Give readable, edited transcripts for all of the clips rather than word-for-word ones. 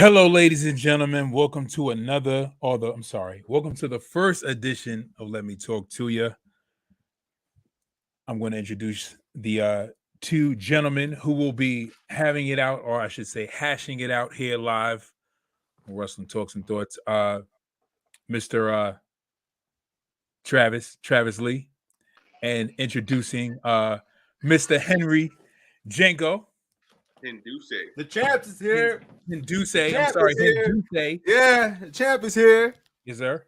Hello, ladies and gentlemen. Welcome to welcome to the first edition of Let Me Talk to You. I'm going to introduce the two gentlemen who will be having it out, or I should say, hashing it out here live on Wrestling Talks and Thoughts. Mr. Travis Lee, and introducing Mr. Henry Jenko. Hinduce. The champ is here. Hinduce. I'm sorry, Hinduce. Yeah, the champ is here. Yes, sir.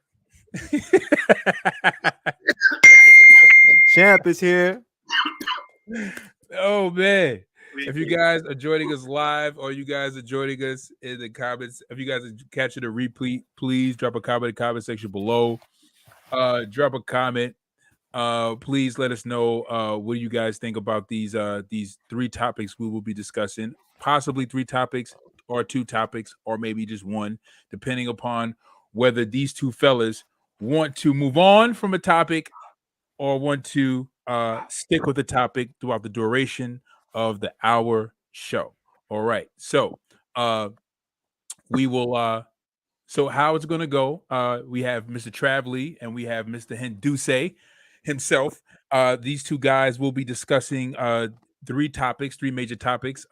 Champ is here. Oh man. If you guys are joining us live or you guys are joining us in the comments, if you guys are catching a replay, please drop a comment in the comment section below. Drop a comment. Please let us know what you guys think about these three topics we will be discussing. Possibly three topics or two topics, or maybe just one, depending upon whether these two fellas want to move on from a topic or want to stick with the topic throughout the duration of the hour show. All right. So we will so how it's gonna go. We have Mr. Trav Lee and we have Mr. Hinduce himself. These two guys will be discussing three major topics.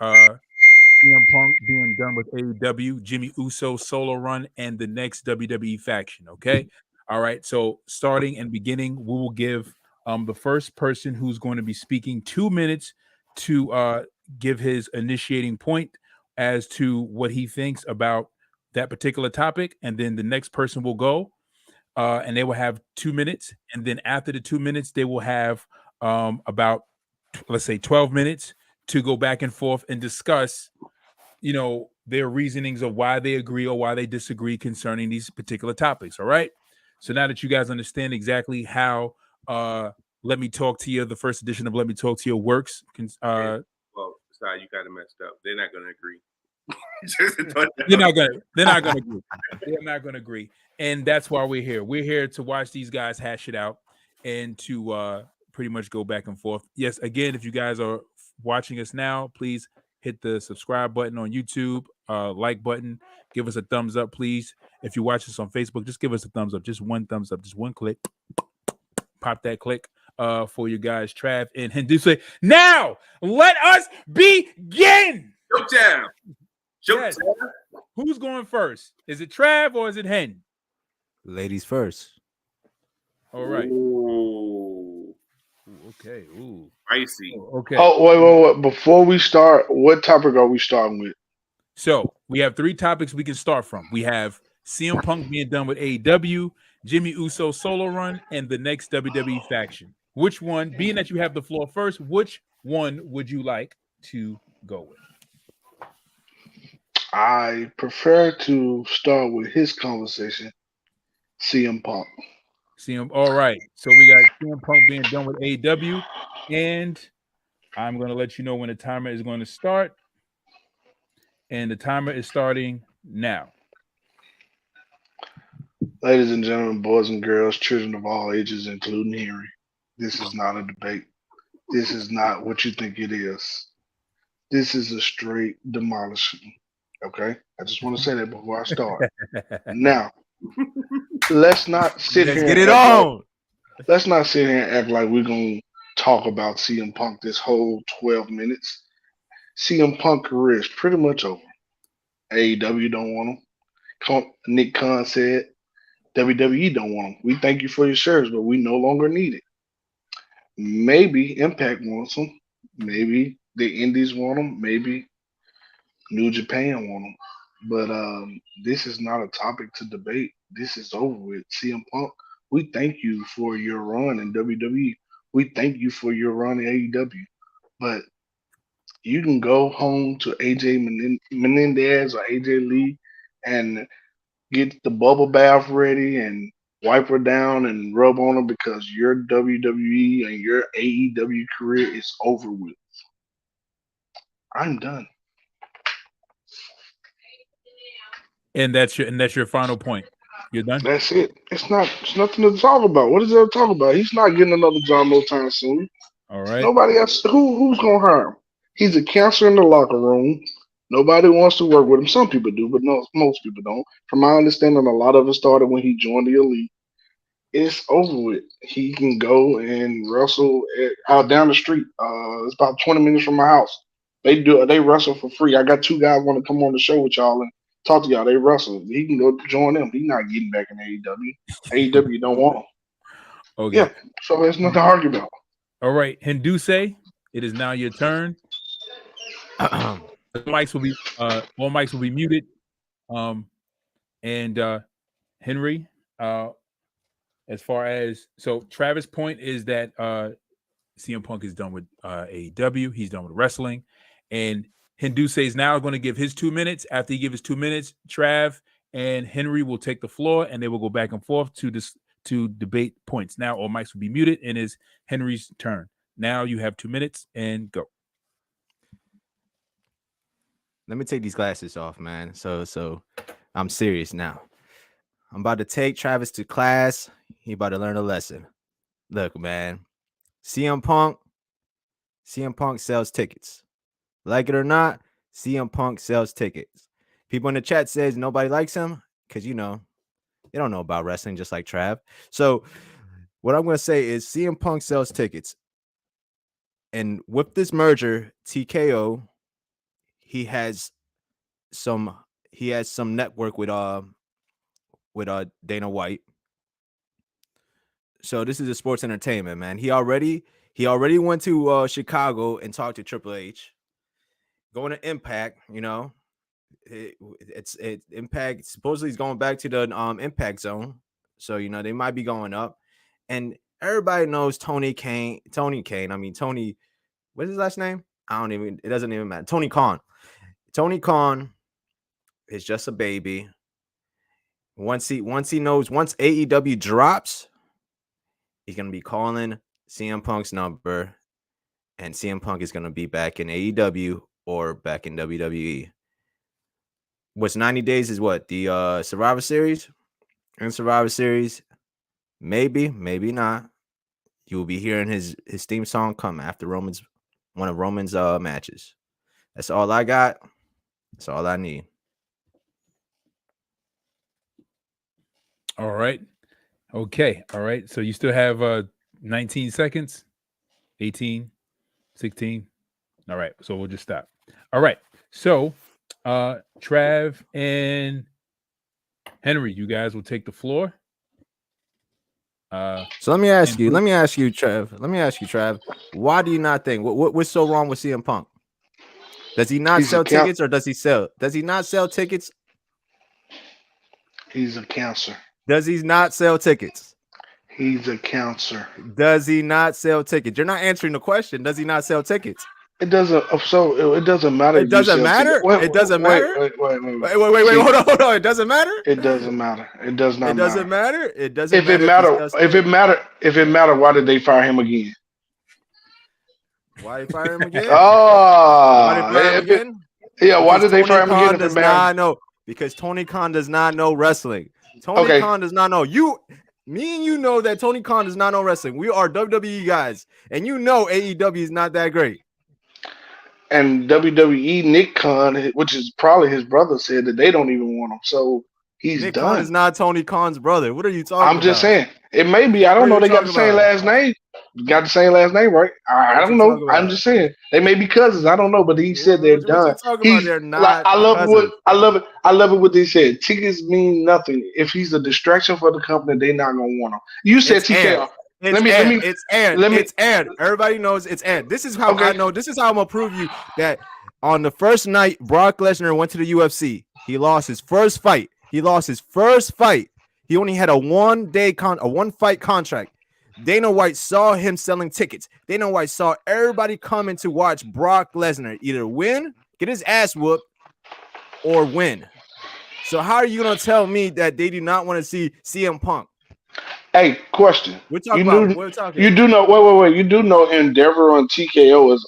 CM Punk being done with AEW, Jimmy Uso solo run, and the next WWE faction. Okay. All right. So starting and beginning, we will give the first person who's going to be speaking 2 minutes to give his initiating point as to what he thinks about that particular topic. And then the next person will go and they will have 2 minutes. And then after the 2 minutes, they will have about, let's say, 12 minutes to go back and forth and discuss, their reasonings of why they agree or why they disagree concerning these particular topics. All right. So now that you guys understand exactly how Let Me Talk to You, the first edition of Let Me Talk to You works. Well, sorry, you kind of messed up. They're not going to agree. They're not gonna agree. They're not gonna agree. And that's why we're here. We're here to watch these guys hash it out and to pretty much go back and forth. Yes, again, if you guys are watching us now, please hit the subscribe button on YouTube, like button, give us a thumbs up, please. If you watch us on Facebook, just give us a thumbs up, just one thumbs up, just one click. Pop that click for you guys, Trav and Hinduce. Now, let us begin. Showtime. Yes. Who's going first? Is it Trav or is it Hen? Ladies first. All right. Ooh. Okay. Ooh. Spicy. Okay. Oh, wait. Before we start, what topic are we starting with? So we have three topics we can start from. We have CM Punk being done with AEW, Jimmy Uso solo run, and the next WWE faction. Which one, being that you have the floor first, which one would you like to go with? I prefer to start with his conversation, CM Punk. All right. So we got CM Punk being done with AEW, and I'm going to let you know when the timer is going to start. And the timer is starting now. Ladies and gentlemen, boys and girls, children of all ages, including Henry, this is not a debate. This is not what you think it is. This is a straight demolishing. Okay? I just want to say that before I start. Now, let's not sit Let's here. get it on. Let's not sit here and act like we're going to talk about CM Punk this whole 12 minutes. CM Punk career is pretty much over. AEW don't want him. Nick Khan said WWE don't want him. We thank you for your service, but we no longer need it. Maybe Impact wants him. Maybe the Indies want him. Maybe New Japan want him. But this is not a topic to debate. This is over with. CM Punk, we thank you for your run in WWE. We thank you for your run in AEW. But you can go home to AJ Menendez or AJ Lee and get the bubble bath ready and wipe her down and rub on her because your WWE and your AEW career is over with. I'm done. And that's your final point. You're done? That's it. It's nothing to talk about. What is there to talk about? He's not getting another job no time soon. All right. Nobody else who's gonna hire him? He's a cancer in the locker room. Nobody wants to work with him. Some people do, but no, most people don't. From my understanding, a lot of it started when he joined the elite. It's over with. He can go and wrestle out down the street. It's about 20 minutes from my house. They wrestle for free. I got two guys want to come on the show with y'all and talk to y'all. They wrestle. He can go join them. He's not getting back in AEW. AEW don't want him. Okay. Yeah, so there's nothing to argue about. All right, Hinduse, it is now your turn. The mics will be all mics will be muted. And Henry, as far as Travis' point is that CM Punk is done with AEW, he's done with wrestling, and Hinduse is now going to give his 2 minutes. After he gives his 2 minutes, Trav and Henry will take the floor, and they will go back and forth to debate points. Now all mics will be muted, and it's Henry's turn. Now you have 2 minutes and go. Let me take these glasses off, man. So I'm serious now. I'm about to take Travis to class. He about to learn a lesson. Look, man. CM Punk sells tickets. Like it or not, CM Punk sells tickets. People in the chat says nobody likes him because, they don't know about wrestling just like Trav. So what I'm going to say is CM Punk sells tickets. And with this merger, TKO, he has some network with Dana White. So this is a sports entertainment, man. He already went to Chicago and talked to Triple H. Going to Impact, it's Impact. Supposedly he's going back to the Impact Zone. So they might be going up. And everybody knows Tony Khan. I mean Tony, what's his last name? It doesn't even matter. Tony Khan. Tony Khan is just a baby. Once AEW drops, he's gonna be calling CM Punk's number, and CM Punk is gonna be back in AEW or back in WWE. What's 90 days is what? The Survivor Series? In Survivor Series, maybe not. You will be hearing his theme song come after one of Roman's matches. That's all I got. That's all I need. All right. Okay. All right. So you still have 19 seconds, 18, 16. All right. So we'll just stop. All right. So Trav and Henry, you guys will take the floor. So let me ask you, Trav. Why do you not think what's so wrong with CM Punk? Does he not sell tickets, or does he sell? Does he not sell tickets? He's a cancer. Does he not sell tickets? He's a cancer. Does he not sell tickets? You're not answering the question. Does he not sell tickets? It doesn't. So it doesn't matter. It doesn't matter. It doesn't matter. Wait. Hold on. It doesn't matter. It doesn't matter. It does not. It doesn't matter. It doesn't. If it matter, why did they fire him again? Why did they fire him again? Why did they fire him again? Yeah, why did they fire him again? Does not know, because Tony Khan does not know wrestling. Tony Khan does not know. Me and you know that Tony Khan does not know wrestling. We are WWE guys, and AEW is not that great. And WWE, Nick Khan, which is probably his brother, said that they don't even want him. So he's Nick done. Khan is not Tony Khan's brother. What are you talking about? I'm just saying. It may be. I don't know. They got the same last name. Got the same last name, right? I don't know. I'm just saying. They may be cousins. I don't know. But he said they're done. They're not. I love it what they said. Tickets mean nothing. If he's a distraction for the company, they're not gonna want him. You said TKO. It's aired. Everybody knows it's aired. This is how I know. This is how I'm gonna prove you that on the first night Brock Lesnar went to the UFC, he lost his first fight. He only had a one fight contract. Dana White saw him selling tickets. Dana White saw everybody coming to watch Brock Lesnar either win, get his ass whooped, or win. So how are you gonna tell me that they do not want to see CM Punk? Hey, question. We're talking about. You do know. Wait. You do know Endeavor on TKO is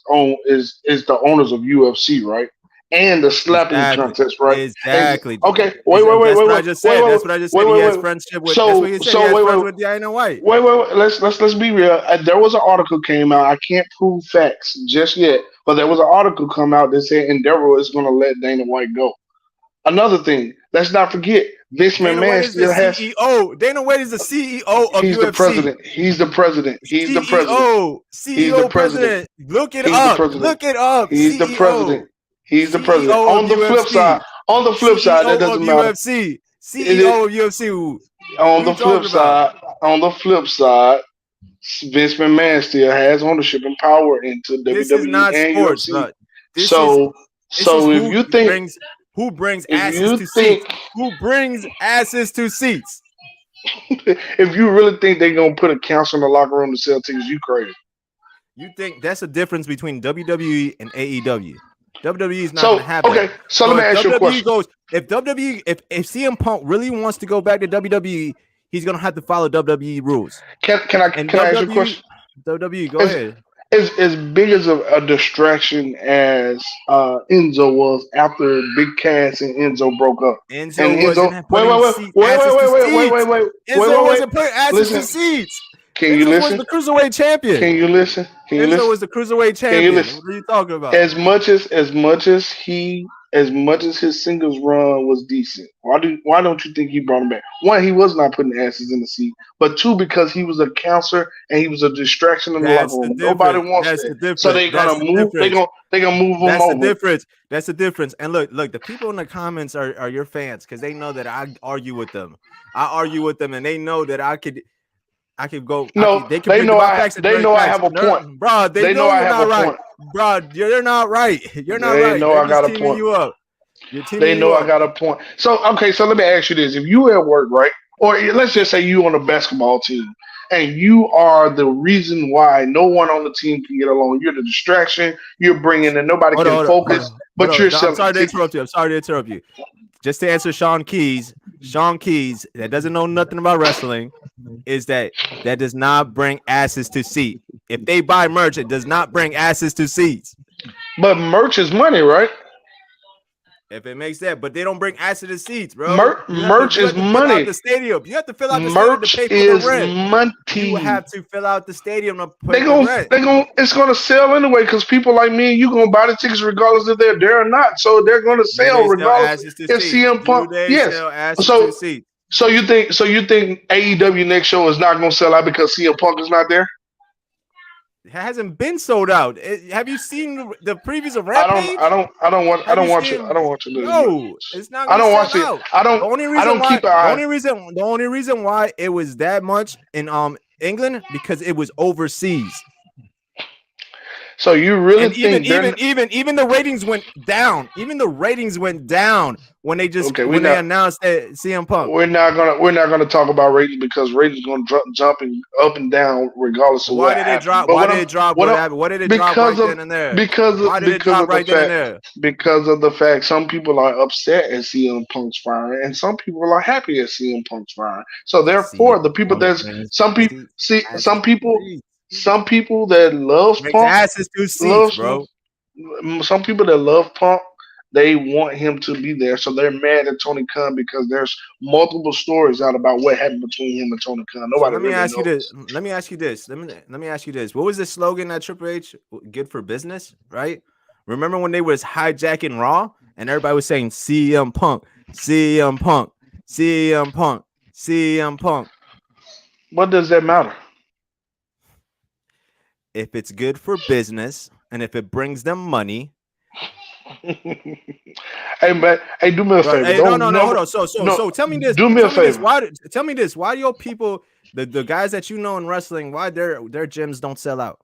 the owners of UFC, right? and the slapping contest, right? Exactly. Okay, wait. That's what I just said. That's what I just said. He has friendship with. That's what he said. He has friends with Dana White. Wait. Let's be real. There was an article came out. I can't prove facts just yet, but there was an article come out that said Endeavor is going to let Dana White go. Another thing, let's not forget, Vince McMahon still has CEO. Dana White is the CEO of He's UFC. the president. He's the president. He's the president. CEO president. Look it up. Look it up. He's the president. He's the president. On the flip side, that doesn't matter. UFC. CEO of UFC. On the flip side, Vince McMahon still has ownership and power into WWE this is not and sports, UFC. This So is if you think who brings asses to seats? Who brings asses to seats? if you really think they're gonna put a council in the locker room to sell tickets, you crazy. You think that's the difference between WWE and AEW? WWE is not gonna have that. Okay, so let me ask you a question. If CM Punk really wants to go back to WWE, he's gonna have to follow WWE rules. Can I ask you a question? WWE, go ahead. As big as a distraction as Enzo was after Big Cass and Enzo broke up. Enzo wasn't putting asses to seats. Can you listen? Was the cruiserweight champion. Can you listen? Enzo was the cruiserweight champion. What are you talking about? As much as his singles run was decent, why don't you think he brought him back? One, he was not putting asses in the seat, but two, because he was a counselor and he was a distraction in the locker room. Nobody wants that, so they're gonna move. They're gonna move him over. That's the difference. And look, the people in the comments are your fans because they know that I argue with them. And they know that I could go. No, they know I have a point, bro. They know I have a point. Bro, you're not right. You're not right. They know I got a point. They know I got a point. So, okay, so let me ask you this. If you at work, right, or let's just say you on a basketball team, and you are the reason why no one on the team can get along. You're the distraction. You're bringing in nobody can focus, but you're selling. I'm sorry to interrupt you. Just to answer Sean Keys, that doesn't know nothing about wrestling, is that does not bring asses to seats. If they buy merch, it does not bring asses to seats. But merch is money, right? If it makes that, but they don't bring asses to seats, bro. Merch is money. The stadium. You have to fill out the stadium to pay for the rent. Money. You have to fill out the stadium to pay for the rent. It's gonna sell anyway because people like me and you gonna buy the tickets regardless if they're there or not. So they're gonna sell regardless if CM Punk. Yes. So you think AEW next show is not gonna sell out because CM Punk is not there? It hasn't been sold out. Have you seen the previews of Rampage? I don't want you. No, it's not. I don't watch it. The only reason why it was that much in England because it was overseas. So you really think even the ratings went down. Even the ratings went down when they announced that CM Punk. We're not gonna talk about ratings because ratings gonna jump up and down regardless of why did it drop. Why did it drop? What did it drop right then and there? Because of the fact some people are upset at CM Punk's firing and some people are happy at CM Punk's firing. So therefore, the people some people that love Punk asses to seats, bro. Some people that love Punk, they want him to be there, so they're mad at Tony Khan because there's multiple stories out about what happened between him and Tony Khan. Nobody. Let me ask you this. What was the slogan at Triple H? Good for business, right? Remember when they was hijacking Raw and everybody was saying CM Punk, CM Punk, CM Punk, CM Punk. What does that matter? If it's good for business and if it brings them money. Hey man, do me a favor. Hey, no, hold on. So tell me this. Do me a favor. Tell me this. Why do your people, the guys that you know in wrestling, why their gyms don't sell out?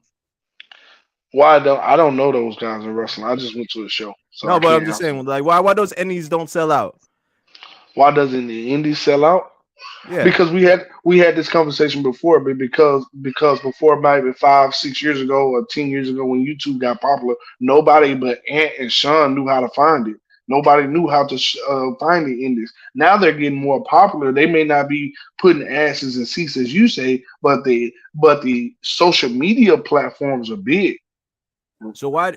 I don't know those guys in wrestling. I just went to a show. So no, but I'm just saying, like, why those indies don't sell out? Why doesn't the indies sell out? Yeah. Because we had this conversation before, but because before maybe 5-6 years ago or 10 years ago when YouTube got popular, nobody but Ant and Sean knew how to find it. Nobody knew how to find the indies. Now they're getting more popular. They may not be putting asses in seats as you say, but the social media platforms are big. So why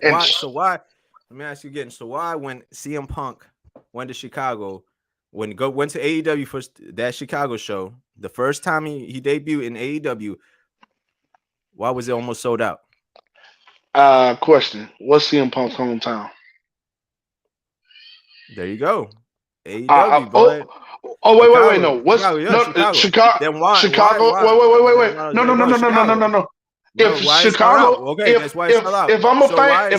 Let me ask you again. So why, when CM Punk went to Chicago, went to AEW for that Chicago show, the first time he debuted in AEW, why was it almost sold out? Question: what's CM Punk's hometown? There you go. AEW, boy. Wait. No, what's Chicago? Then why? Chicago. Wait. No. If Chicago, okay, that's why it's out. If I'm a fan,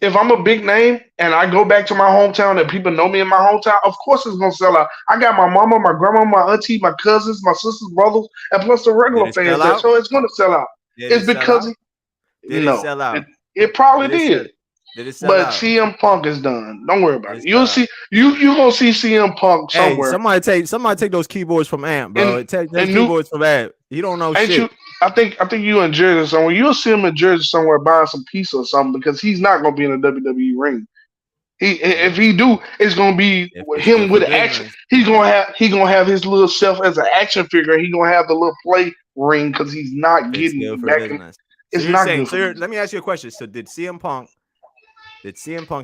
if I'm a big name and I go back to my hometown and people know me in my hometown, of course it's gonna sell out. I got my mama, my grandma, my auntie, my cousins, my sisters, brothers, and plus the regular fans there, so it's gonna sell out. It's because Did it sell out? It probably did. Did it sell out? But CM Punk is done. Don't worry about it. You'll see. You gonna see CM Punk somewhere. Hey, somebody take those keyboards from Amp, bro. Take those keyboards from Amp. You don't know shit. I think you in Jersey somewhere. You'll see him in Jersey somewhere buying some pizza or something because he's not gonna be in a WWE ring. If he do, it's gonna be him with action. He's gonna have his little self as an action figure. He's gonna have the little play ring because he's not getting back in. It's not good. Let me ask you a question. So did CM Punk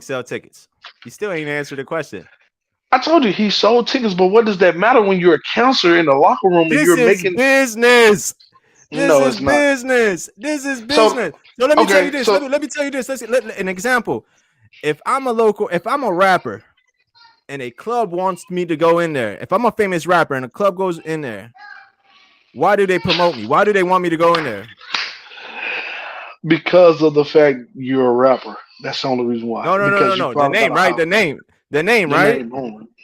sell tickets? You still ain't answered the question. I told you he sold tickets, but what does that matter when you're a counselor in the locker room and you're making business? This is business. So let me tell you this. Let me tell you this. An example. If I'm a rapper and a club wants me to go in there, if I'm a famous rapper and a club goes in there, why do they promote me? Why do they want me to go in there? Because of the fact you're a rapper. That's the only reason why. No. The name, right? The name, right?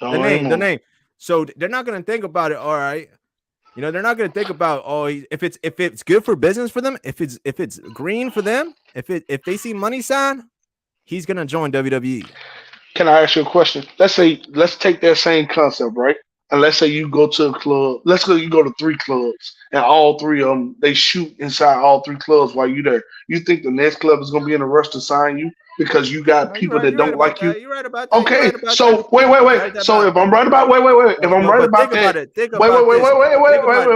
The name. So they're not gonna think about it. All right. You know, they're not going to think about if it's good for business for them, if it's green for them, if they see money sign, he's going to join WWE. Can I ask you a question? Let's take that same concept, right? And let's say you go to a club. You go to 3 clubs, and all 3 of them they shoot inside all 3 clubs while you're there. You think the next club is going to be in a rush to sign you because you got people that don't like you? You're right about that. Okay, so wait. So if I'm right about if I'm right about that,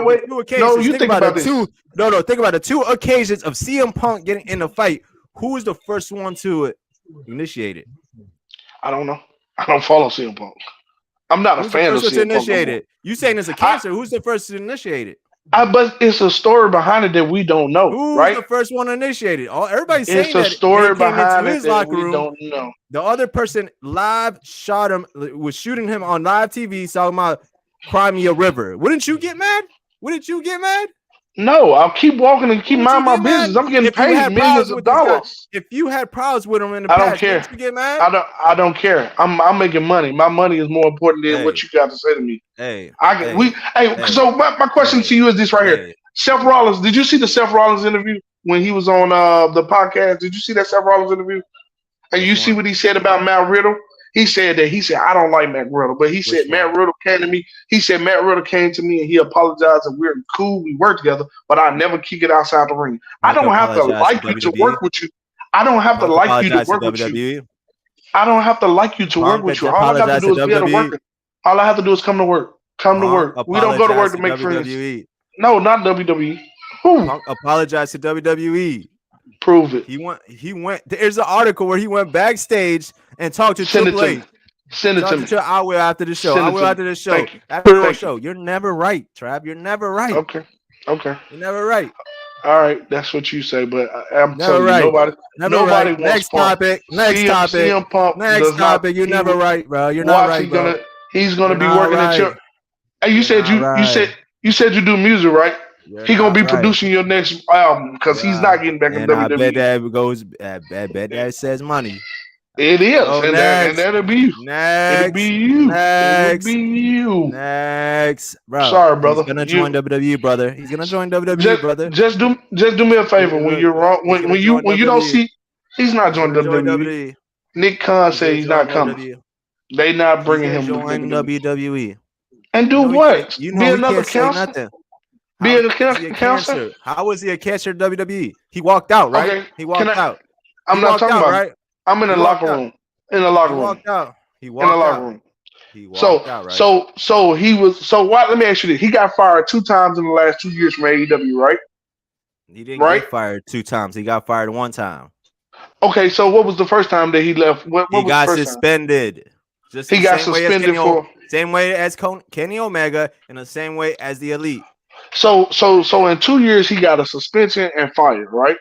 wait. No, you think about this. Think about the 2 occasions of CM Punk getting in a fight. Who was the first one to initiate it? I don't know. I don't follow CM Punk. I'm not a fan of CM Punk. You saying it's a cancer? Who's the first to initiate it? But it's a story behind it that we don't know. Who's right? the first one initiated? Everybody's saying it's a story behind it that we don't know. The other person live shot him, was shooting him on live TV, talking about Crimea River. Wouldn't you get mad? No, I'll keep walking and keep minding my business. I'm getting paid millions of dollars. If you had problems with him in the past, don't care. You get mad? I don't care. I'm making money. My money is more important than what you got to say to me. So my question to you is this right here. Seth Rollins, did you see the Seth Rollins interview when he was on the podcast? Did you see that Seth Rollins interview? And you see what he said about Matt Riddle? He said I don't like Matt Riddle, but he said Matt Riddle came to me. He said Matt Riddle came to me and he apologized and we're cool. We work together, but I never kick it outside the ring. I don't have to like you to work with you. I don't have to like you to work with you. I don't have to like you to work with you. All I have to do is be able to work. All I have to do is come to work. Come to work. We don't go to work to make friends. No, not WWE. Who? Apologize to WWE. Prove it. He went. There's an article where he went backstage and talked to Triple H. Send it to me. I will after the show. After the show. After the show. You're never right, Trav. You're never right. Okay. You're never right. All right, that's what you say, but I'm telling you, nobody wants Next topic. CM Punk. Next topic. You're never right, bro. You're not right, bro. He's gonna be working at your. Hey, you said you do music, right? He gonna be producing your next album because he's not getting back in WWE. I bet that says money. It is, and that'll be you. It'll be you. Next, bro. Sorry, brother. He's gonna join WWE, brother. He's gonna join WWE, brother. Just do me a favor when you're wrong. When you don't see, he's not joining WWE. Nick Khan said he's not coming. They not bringing him to WWE. And do what? Be another counselor. Be a counselor. How was he a catcher at WWE? He walked out, right? Okay. He walked out. I'm not talking about. Right? I'm in the locker room. In the locker room. Walked out. He walked in the locker room. He walked out, right? So he was. So what? Let me ask you this: he got fired 2 times in the last 2 years from AEW, right? He didn't get fired 2 times. He got fired 1 time. Okay, so what was the first time that he left? What He was the got first time? suspended. Just He the got same way as suspended for. same way as Kenny Omega, and the same way as the Elite. So in 2 years he got a suspension and fired, right?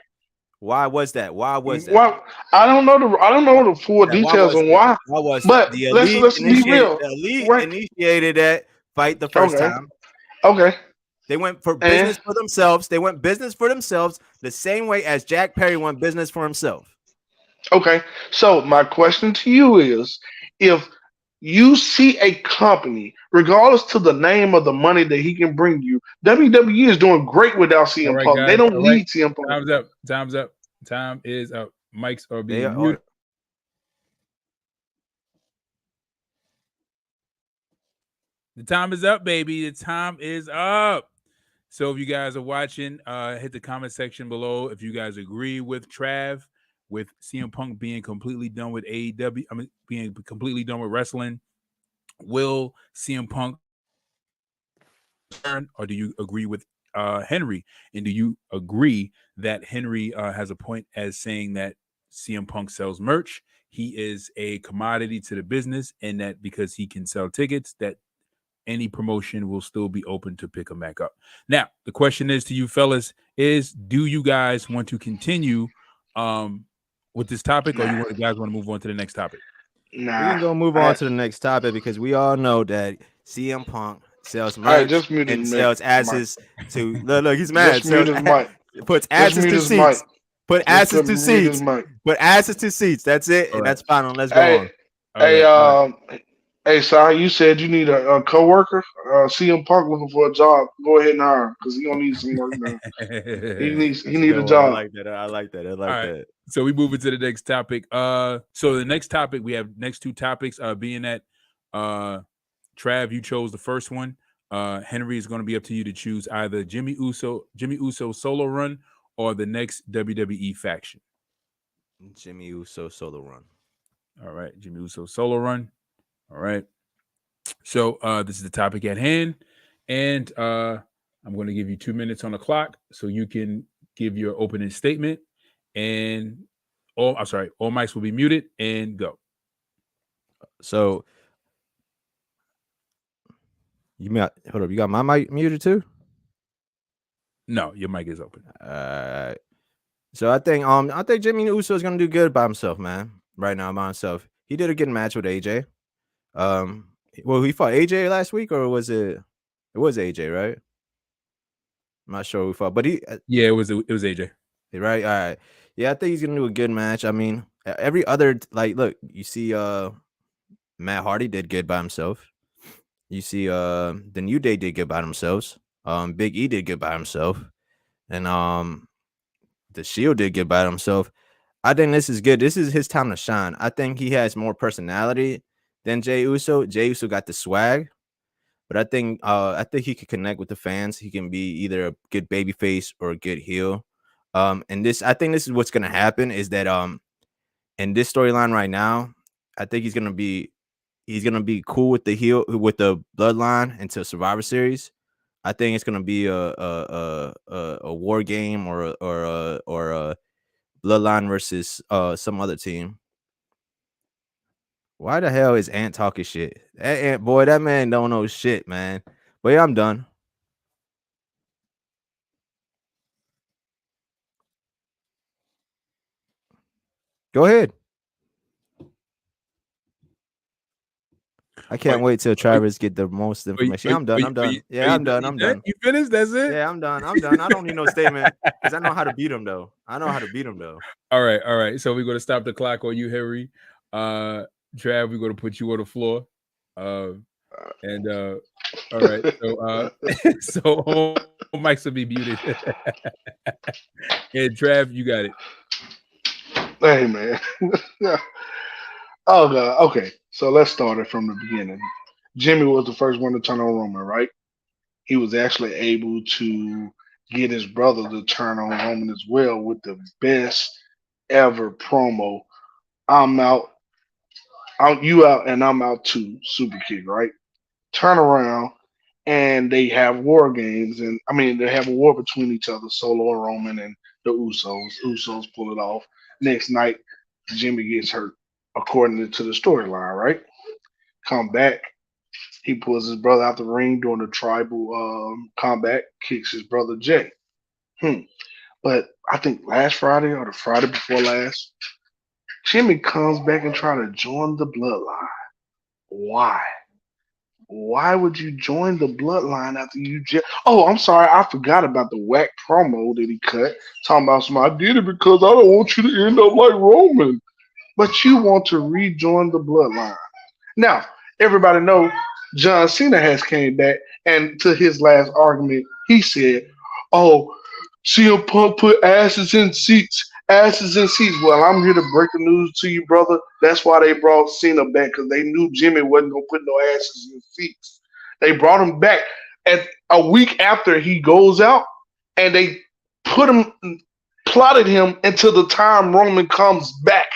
Why was that? Why was that? Well, I don't know the full Why details was on that? why, Why was that? but The let's Elite let's be initiated. real. The Elite Right. initiated that fight the first Okay. time. Okay. They went for And business for themselves. They went business for themselves the same way as Jack Perry went business for himself. okay. So my question to you is, if you see a company, regardless to the name or the money that he can bring you, WWE is doing great without All CM right, Punk. guys. They don't All right. need CM Punk. Time's up. Time's up. Time is up. Mics are They being are. muted. The time is up, baby. The time is up. So if you guys are watching, hit the comment section below if you guys agree with Trav, with CM Punk being completely done with AEW. I mean, being completely done with wrestling. Will CM Punk turn, or do you agree with Henry? And do you agree that Henry has a point as saying that CM Punk sells merch? He is a commodity to the business, and that because he can sell tickets, that any promotion will still be open to pick him back up. Now, the question is to you fellas is, do you guys want to continue with this topic, or you guys want to move on to the next topic? Nah. We can go move on to the next topic because we all know that CM Punk sells merch just mute and his sells mic. asses to look. He's mad. Just mute his mic. Puts Just asses mute to his mic. seats. Put Just asses to mute his seats. mic. Put asses to seats. That's it, and that's final. Let's go on. Hey, Si, you said you need a coworker. CM Punk looking for a job. Go ahead and hire him because he gonna need some work now. He need a job. I like that. I like that. That. So we move into the next topic. So the next topic, we have next two topics. Being that Trav, you chose the first one. Henry, is going to be up to you to choose either Jimmy Uso solo run or the next WWE faction. Jimmy Uso solo run. All right, Jimmy Uso solo run. All right. So this is the topic at hand, and I'm going to give you 2 minutes on the clock so you can give your opening statement. And all mics will be muted and go. So hold up, you got my mic muted too? No, your mic is open. So I think Jimmy Uso is gonna do good by himself, man. Right now by himself. He did a good match with AJ. Well, he fought AJ last week, or was it? It was AJ, right? I'm not sure who fought, but it was AJ. Right? All right. Yeah, I think he's gonna do a good match. I mean, every other look, you see Matt Hardy did good by himself. You see the New Day did good by themselves. Big E did good by himself. And the Shield did good by himself. I think this is good. This is his time to shine. I think he has more personality than Jey Uso. Jey Uso got the swag, but I think he can connect with the fans. He can be either a good babyface or a good heel. And I think this is what's gonna happen is that in this storyline right now, I think he's gonna be cool with the heel with the bloodline until Survivor Series. I think it's gonna be a war game or a bloodline versus some other team. Why the hell is Ant talking shit? That man don't know shit, man. But yeah, I'm done. Go ahead. I can't wait till Travis get the most information. I'm done. I'm done. I'm done. You finished? That's it? Yeah, I'm done. I don't need no statement because I know how to beat him, though. All right. So we're going to stop the clock on you, Henry. Trav, we're going to put you on the floor. All right. So all mics will be muted. And Trav, you got it. Hey, man. Oh, God. Okay. So let's start it from the beginning. Jimmy was the first one to turn on Roman, right? He was actually able to get his brother to turn on Roman as well with the best ever promo. I'm out, you out, and I'm out too. Super kick, right? Turn around and they have war games, and I mean they have a war between each other, Solo and Roman and the Usos. Usos pull it off. Next night, Jimmy gets hurt, according to the storyline, right? Come back, he pulls his brother out the ring during the tribal combat, kicks his brother Jay. But I think last Friday or the Friday before last, Jimmy comes back and try to join the bloodline. Why? Why would you join the bloodline after you just? Oh, I'm sorry, I forgot about the whack promo that he cut. Talking about somebody, I did it because I don't want you to end up like Roman. But you want to rejoin the bloodline. Now, everybody know John Cena has came back, and to his last argument, he said, "Oh, CM Punk put asses in seats." Asses in seats. Well, I'm here to break the news to you, brother. That's why they brought Cena back, because they knew Jimmy wasn't gonna put no asses in seats. They brought him back at a week after he goes out, and they plotted him until the time Roman comes back.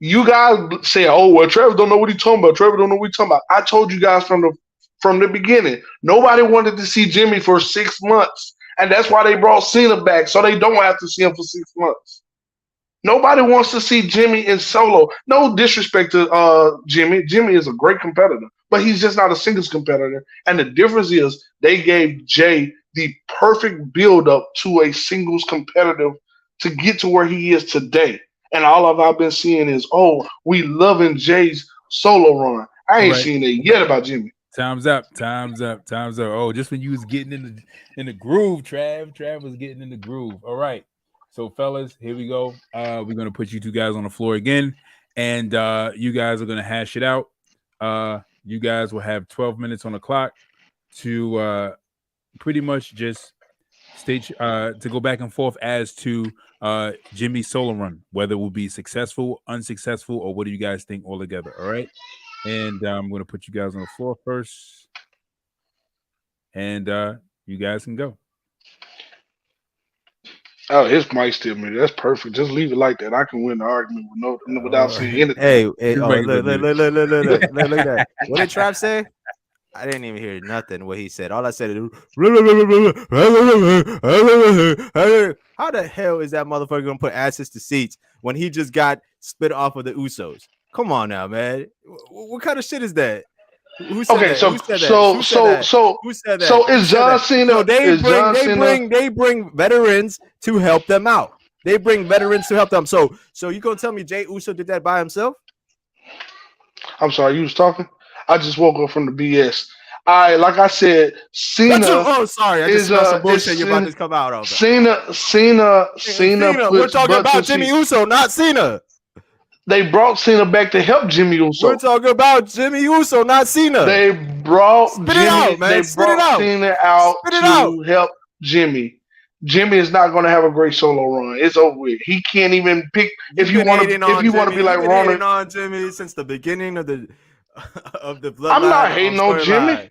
You guys say, "Oh, well, Trevor don't know what he's talking about. Trevor don't know what he's talking about." I told you guys from the beginning. Nobody wanted to see Jimmy for 6 months. And that's why they brought Cena back, so they don't have to see him for 6 months. Nobody wants to see Jimmy in Solo. No disrespect to Jimmy. Jimmy is a great competitor, but he's just not a singles competitor. And the difference is they gave Jay the perfect build-up to a singles competitive to get to where he is today. And all I've been seeing is, oh, we loving Jay's Solo run. I ain't seen it yet about Jimmy. Time's up. Oh, just when you was getting in the groove, Trav was getting in the groove. All right. So, fellas, here we go. We're gonna put you two guys on the floor again, and you guys are gonna hash it out. You guys will have 12 minutes on the clock to pretty much just stage to go back and forth as to Jimmy's Solo run, whether it will be successful, unsuccessful, or what do you guys think altogether? All right. And I'm going to put you guys on the floor first. And you guys can go. Oh, his mic still muted. That's perfect. Just leave it like that. I can win the argument without saying anything. Hey, look at that. What did Trav say? I didn't even hear nothing what he said. All I said is, how the hell is that motherfucker going to put asses to seats when he just got split off of the Usos? Come on now, man. What kind of shit is that? Who said that? Who said that? So is John Cena? So they bring veterans to help them out. They bring veterans to help them. So you gonna tell me Jey Uso did that by himself? I'm sorry, you was talking. I just woke up from the BS. Like I said, Cena. Sorry, I just smelled some bullshit you're about to come out of. Cena. We're talking about Jimmy Uso, not Cena. They brought Cena back to help Jimmy Uso. We're talking about Jimmy Uso, not Cena. They brought Cena out to help Jimmy. Jimmy is not going to have a great solo run. It's over with. He can't even pick. If you want to be like Roman, on Jimmy since the beginning of the bloodline. I'm not hating on Jimmy.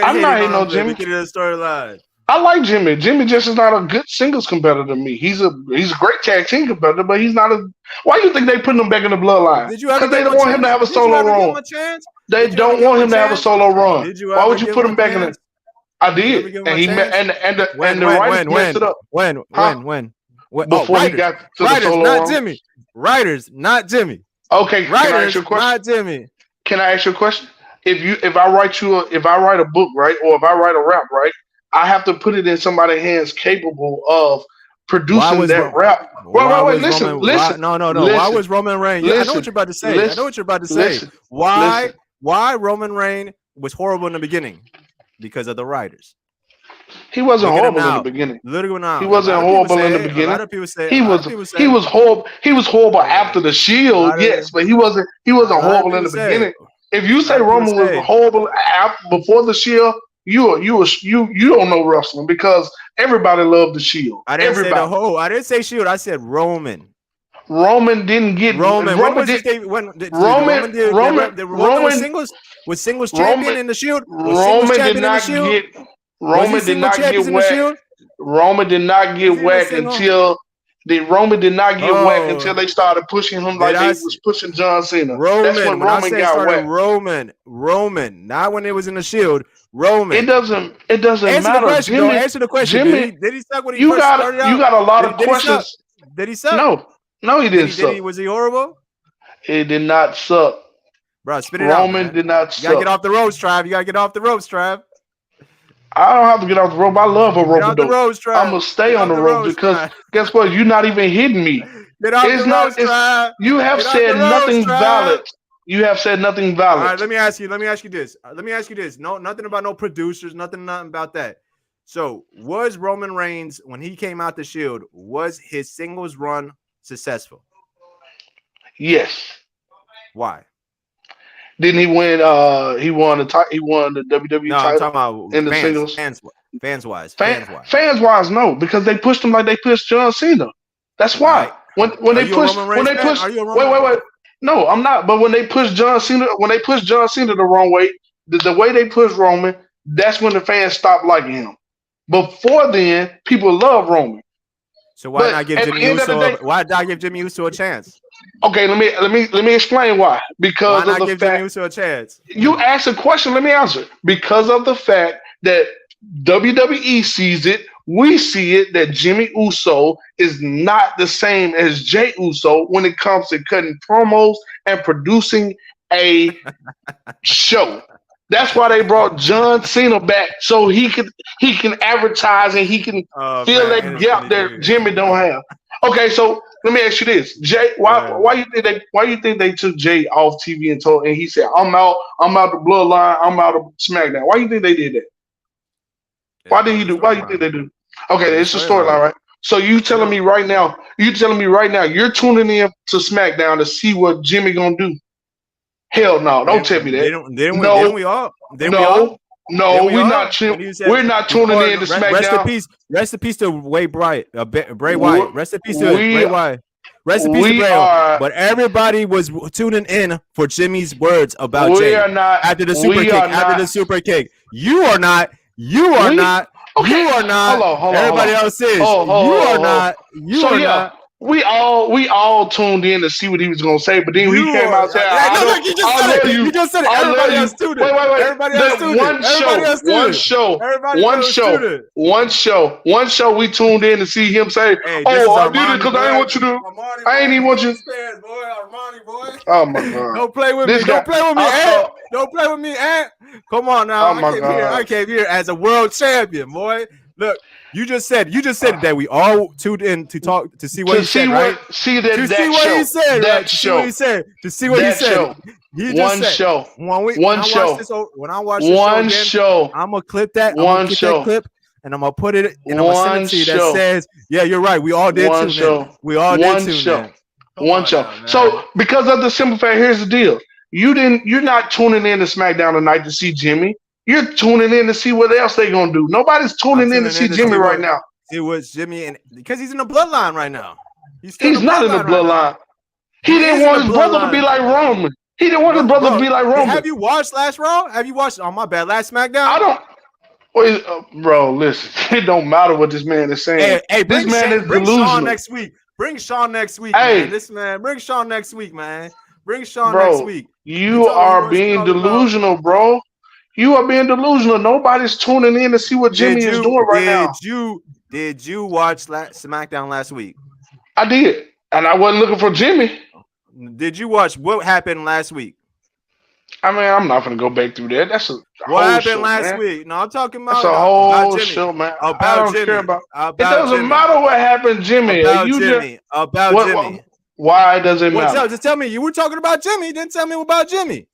I'm not hating on Jimmy. Beginning of the storyline. I like Jimmy. Jimmy just is not a good singles competitor to me. He's a great tag team competitor, but he's not a. Why do you think they putting him back in the bloodline? Because they don't want him to have a solo run. They don't want him to have a solo run. Why would you put him back in it? I did, and he the writers messed it up. When? Before he got to the solo not run. Jimmy. Writers, not Jimmy. Okay, writers, can I ask you a question? Not Jimmy. Can I ask you a question? If I write a book, right, or if I write a rap, right, I have to put it in somebody's hands capable of producing that rap. Wait, listen. No. Listen, why was Roman Reigns? I know what you're about to say. Why Roman Reigns was horrible in the beginning? Because of the writers. He wasn't horrible in the beginning. Literally now. He wasn't horrible in the beginning. A lot of people say he was horrible. He was horrible after the Shield, yes, but he wasn't horrible in the beginning. If you say Roman was horrible before the Shield, you don't know wrestling, because everybody loved the Shield. I didn't say Shield. I said Roman. Roman didn't get Roman. Was singles champion in the Shield? Roman did not get whacked until Roman did not get whacked Oh. until they started pushing him like Did they I was pushing John Cena. That's Roman. when When I Roman say got started whacked. Roman, not when it was in the Shield. Roman. It doesn't Answer the matter. question, though. Jimmy, Answer the question. Jimmy, Did he suck when he you first started out? got a lot of Did he suck? questions. Did he suck? No, he didn't suck. Was he horrible? It did not suck. Bro, spit it out. Roman Man. did not You gotta suck. get off the ropes, Trav. You gotta get off the ropes, Trav. I don't have to get off the rope. I love a Get rope off the dope. ropes, Trav. I'm gonna stay Get on off the rope because Trav. guess what? You're not even hitting me. Get off It's the not- ropes, it's- Trav. You have Get off said the ropes, nothing Trav. valid. You have said nothing All valid. right, let me ask you this. No, nothing about no producers, nothing about that. So, was Roman Reigns, when he came out the Shield, was his singles run successful? Yes. Why? Didn't he win? He won the WWE No, I'm title. talking about in the singles? fans wise. Fans wise, no, because they pushed him like they pushed John Cena. That's why. Right. When they Are you a push, Roman when they Reigns fan? push, Are you a Roman wait. No, I'm not. But when they push John Cena, the wrong way, the way they push Roman, that's when the fans stop liking him. Before then, people love Roman. So why But not give at Jimmy the end of the Uso? day- Why not give Jimmy Uso a chance? Okay, let me explain why. Why Because not of the give Jimmy fact Uso a chance? you asked a question, let me answer. Because of the fact that WWE sees it, we see it that Jimmy Uso is not the same as Jey Uso when it comes to cutting promos and producing a show. That's why they brought John Cena back so he can advertise and he can fill that gap that Jimmy don't have. Okay, so let me ask you this, Jay. Why you think they took Jay off TV and he said I'm out the bloodline, I'm out of SmackDown? Why you think they did that? Why did he do? Why you think they do? Okay, it's a storyline, right? So you telling me right now, you're tuning in to SmackDown to see what Jimmy gonna do? Hell no, don't tell me that. Didn't we all? No, we're not tuning in to SmackDown. Rest in peace to Bray Wyatt. Rest in peace to Bray Wyatt. Rest in peace to Bray Wyatt. But everybody was tuning in for Jimmy's words about Jey after the super kick. You are not. Okay, you are not. Hold on. Everybody else is. You are not. You are not. We all tuned in to see what he was gonna say, but then when he came out saying, You just said it. Everybody else tuned in. Wait. Everybody else tuned in. One show. We tuned in to see him say, Hey, I did it because I ain't want you to. I ain't even want you. Oh my god! Don't play with me. Don't play with me, Ant. Don't play with me, Ant. Come on now. I came here as a world champion, boy. Look, you just said that we all tuned in to talk to see what he said, right? To see what he said. When I watch this show, I'm gonna clip that. That clip, and I'm gonna put it. And I'm gonna send it to you that says, "Yeah, you're right. We all did tune in. We all did tune in." One show. So because of the simple fact, here's the deal: you're not tuning in to SmackDown tonight to see Jimmy. You're tuning in to see what else they're gonna do. Nobody's tuning in to see Jimmy right now. It was Jimmy, and because he's in the bloodline right now. He's not in the bloodline. He didn't want his brother to be like Roman. He didn't want his brother to be like Roman. Have you watched last Raw? Have you watched? Oh my bad, last SmackDown. I don't. Bro, listen. It don't matter what this man is saying. Hey, this man is delusional. Sean next week. Bring Sean next week. Hey, man. Bring Sean next week, man. Bring Sean next week. You are being delusional, bro. You are being delusional. Nobody's tuning in to see what Jimmy is doing right now. Did you watch SmackDown last week? I did, and I wasn't looking for Jimmy. Did you watch what happened last week? I mean, I'm not gonna go back through that. That's what happened last week. No, I'm talking about that's a whole show, man. About Jimmy. It doesn't matter what happened, Jimmy. Jimmy. Why does it matter? Just tell me. You were talking about Jimmy. Then tell me about Jimmy.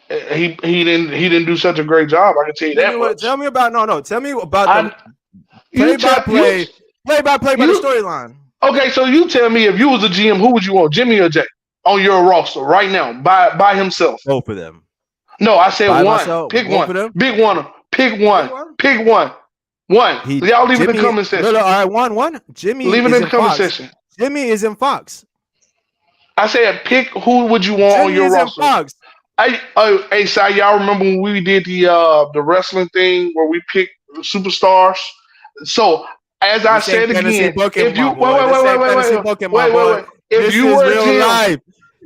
He didn't do such a great job. I can tell you that much. Tell me about Tell me about the play-by-play by the storyline. Okay, so you tell me if you was a GM, who would you want, Jimmy or Jey, on your roster right now by himself? Both of them. No, I said by one. Myself, pick one. Big one. Pick one. Pick one. Y'all leave it in the comment section. No, all right, one. Jimmy. Leave it in the comment section. Jimmy is in Fox. I said pick who would you want on your roster. Fox. Hey, Si, y'all remember when we did the wrestling thing where we picked superstars? So As I This ain't said fantasy again, booking, if you my boy. This ain't fantasy booking, my boy. if This you is were real Jim, life.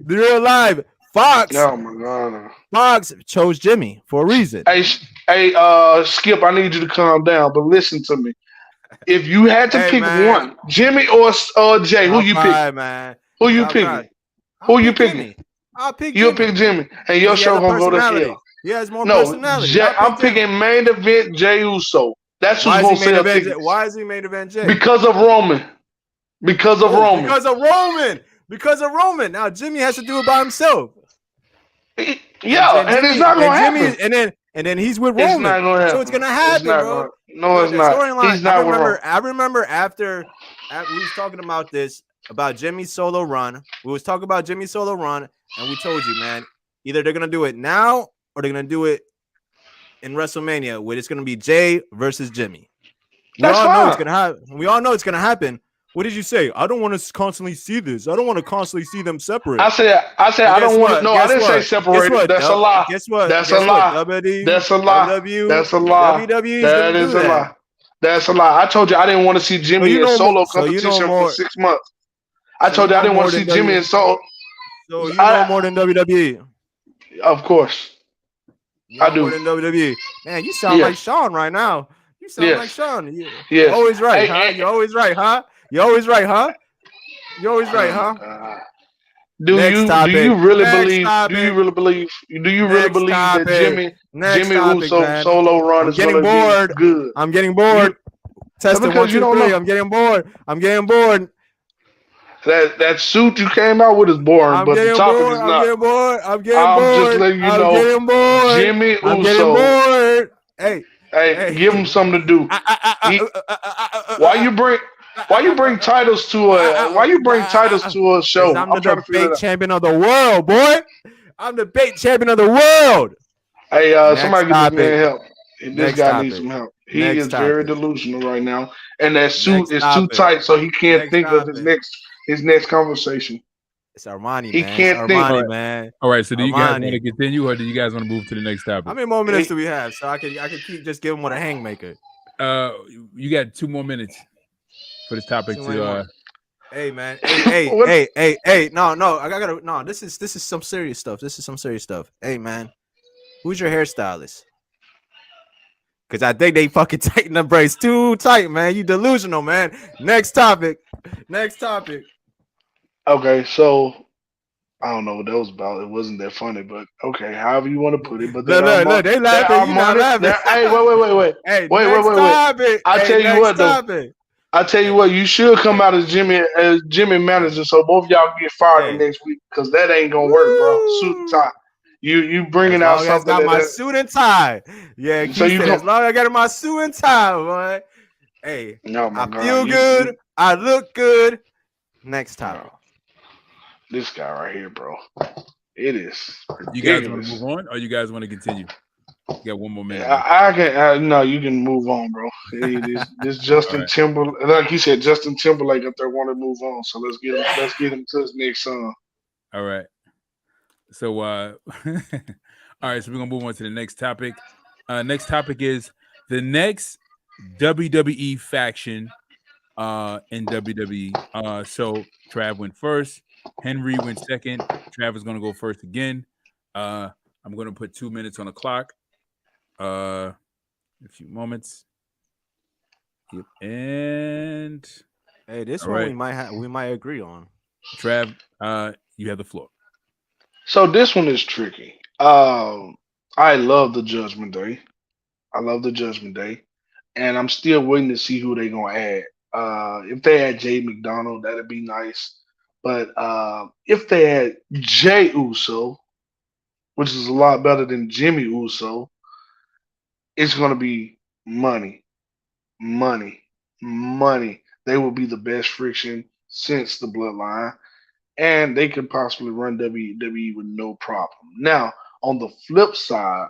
The real life. Fox. oh my god. Fox chose Jimmy for a reason. Hey, Skip, I need you to calm down, but listen to me. If you had to Hey, pick man. one, Jimmy or Jay, who you pick? Man. Who you Stop picking? crying. Who you picking? Jimmy. I'll pick You'll Jimmy. pick Jimmy, and your He show has a gonna go to personality. hell. He has more No, personality. I'm picking main event Jay Uso. That's Why who's is he gonna main sell event? tickets. Why is he main event Jay? Because of Roman. Because of Roman. Because of Roman. Because of Roman. Now Jimmy has to do it by himself. Yeah, and it's not gonna happen. And then he's with It's Roman. not gonna happen. So it's gonna happen, bro. No, it's not. He's not with Roman. I remember after we was talking about this, about Jimmy's solo run. We was talking about Jimmy's solo run, and we told you, man, either they're gonna do it now or they're gonna do it in WrestleMania, where it's gonna be Jay versus Jimmy. We all know it's gonna happen. We all know it's gonna happen. What did you say? I don't want to constantly see this. I don't want to constantly see them separate. I said I don't want to. No, I didn't say separate. That's a lie. Guess what? That's a lie. That's a lie. That's a lie. That is a lie. That's a lie. I told you I didn't want to see Jimmy in solo competition for 6 months. I told you I didn't want to see Jimmy in solo. So you know more than WWE. Of course. I do. More than WWE. Man, you sound like Sean right now. You sound like Sean. You're always right, huh? You're always right, huh? You're always right, huh? You're always right, huh? Do you really believe that Jimmy Uso solo run is going to be good? I'm getting bored. Testing 1, 2, 3. I'm getting bored. That suit you came out with is boring, but the topic is not. I'm just letting you know. Jimmy Uso. I'm getting bored. Hey, give him something to do. Why you bring titles to a show? I'm the debate champion of the world, boy. I'm the debate champion of the world. Hey, somebody give this man help. This guy needs some help. He is very delusional right now, and that suit is too tight, so he can't think of his next conversation. It's Armani, he man. Can't think. man. All right, so do you guys want to continue, or do you guys want to move to the next topic? How many more minutes do we have? So I can keep just giving with a hangmaker. You got 2 more minutes for this topic to. Hey, man. Hey. No. I gotta. No, this is some serious stuff. Hey, man, who's your hairstylist? Because I think they fucking tighten the braids too tight, man. You delusional, man. Next topic. Okay, so I don't know what that was about. It wasn't that funny, but okay, however you want to put it. But look, they laughing. You not laughing. Hey, wait. Hey, wait. I tell you what, you should come out as Jimmy manager, so both y'all get fired next week, because that ain't gonna work, bro. Suit and tie. You bringing out something. I got my suit and tie. Yeah, so as long as I got my suit and tie, boy. Hey, I feel good. I look good. Next time. This guy right here, bro. It is. You guys want to move on, or you guys want to continue? You got 1 more minute. No, you can move on, bro. This Justin Timberlake, like you said, Justin Timberlake up there want to move on. So let's get him to his next song. All right. So all right, so we're gonna move on to the next topic. Next topic is the next WWE faction in WWE. So Trav went first, Henry went second. Trav is gonna go first again. I'm gonna put 2 minutes on the clock. A few moments. Yep. And hey, this one we might agree on. Trav, you have the floor. So this one is tricky. I love the Judgment Day. And I'm still waiting to see who they're gonna add. If they add Jay McDonald, that'd be nice. But if they add Jay Uso, which is a lot better than Jimmy Uso, it's gonna be money. They will be the best friction since the Bloodline, and they could possibly run WWE with no problem. Now, on the flip side,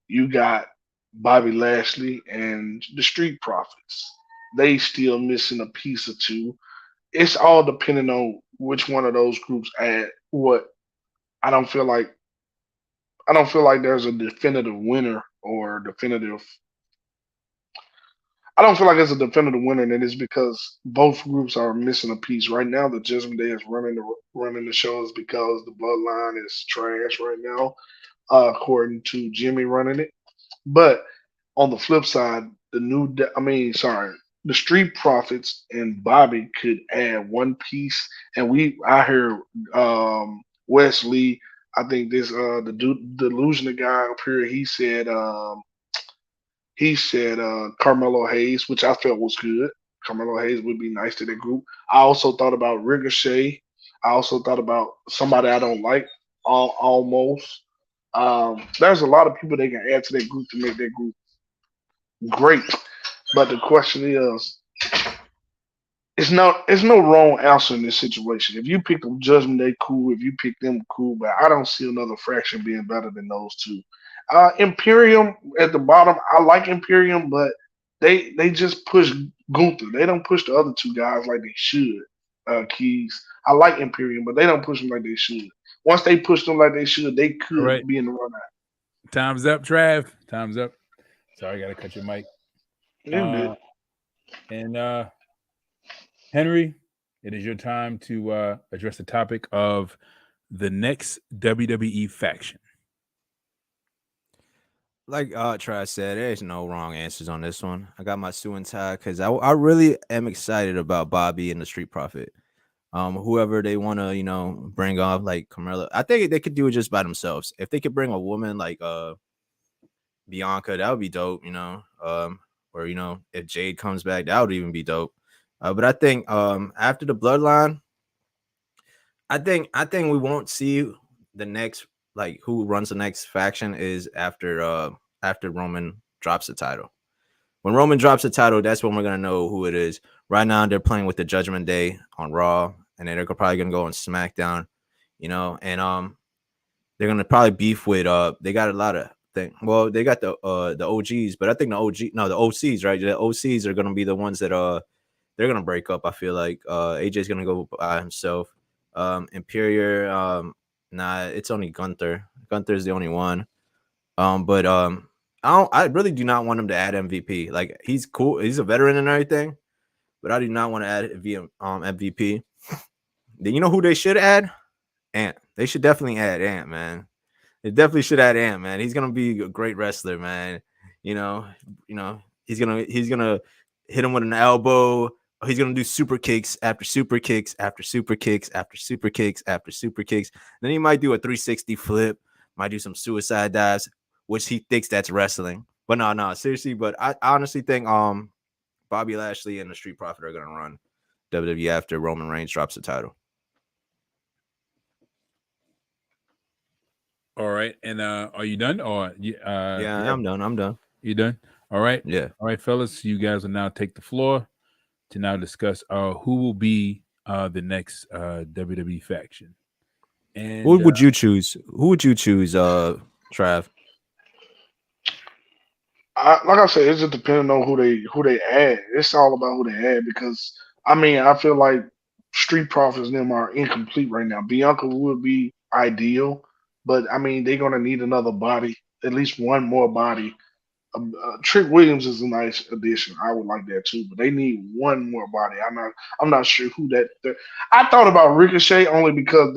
you got Bobby Lashley and the Street Profits. They still missing a piece or two. It's all depending on which one of those groups add what. I don't feel like there's a definitive winner or definitive. I don't feel like it's a definitive winner, and it's because both groups are missing a piece right now. The Judgment Day is running the shows because the Bloodline is trash right now, according to Jimmy running it. But on the flip side, the Street Profits and Bobby could add one piece, and I heard Wesley. I think this delusional guy up here. He said Carmelo Hayes, which I felt was good. Carmelo Hayes would be nice to the group. I also thought about Ricochet. I also thought about somebody I don't like, almost. There's a lot of people they can add to that group to make that group great. But the question is, it's no wrong answer in this situation. If you pick the Judgment Day, cool. If you pick them, cool. But I don't see another faction being better than those two. Imperium at the bottom, I like Imperium, but they just push Gunther. They don't push the other two guys like they should. Keys. I like Imperium, but they don't push them like they should. Once they push them like they should, they could be in the run out. Time's up, Trav. Time's up. Sorry, I gotta cut your mic. And Henry, it is your time to address the topic of the next WWE faction. Like Trash said, there's no wrong answers on this one. I got my Sue and tie because I really am excited about Bobby and the Street Profit. Whoever they want to, bring off like Carmella, I think they could do it just by themselves. If they could bring a woman like Bianca, that would be dope, or if Jade comes back, that would even be dope. But I think after the Bloodline, I think we won't see the next, like, who runs the next faction is after Roman drops the title. When Roman drops the title, that's when we're gonna know who it is. Right now, they're playing with the Judgment Day on Raw, and then they're probably gonna go on SmackDown, and they're gonna probably beef with they got a lot of things. Well, they got the OGs, but I think the OCs, right? The OCs are gonna be the ones that they're gonna break up. I feel like AJ's gonna go by himself. Imperium, nah, it's only Gunther. Gunther's the only one. But I really do not want him to add MVP. Like, he's cool, he's a veteran and everything, but I do not want to add MVP. You know who they should add? Ant. They should definitely add Ant, man. They definitely should add Ant, man. He's gonna be a great wrestler, man. He's gonna hit him with an elbow. He's gonna do super kicks after super kicks after super kicks after super kicks after super kicks. Then he might do a 360 flip, might do some suicide dives, which he thinks that's wrestling. But no, seriously. But I honestly think Bobby Lashley and the Street Profit are gonna run WWE after Roman Reigns drops the title. All right, and are you done? Or yeah, I'm done. You done? All right. Yeah. All right, fellas. You guys will now take the floor to now discuss who will be the next WWE faction. And who would you choose? Who would you choose, Trav? Like I said, it's just depending on who they add. It's all about who they add because I feel like Street Profits and them are incomplete right now. Bianca would be ideal, but they're gonna need another body, at least one more body. Trick Williams is a nice addition. I would like that too, but they need one more body. I'm not sure who that. I thought about Ricochet only because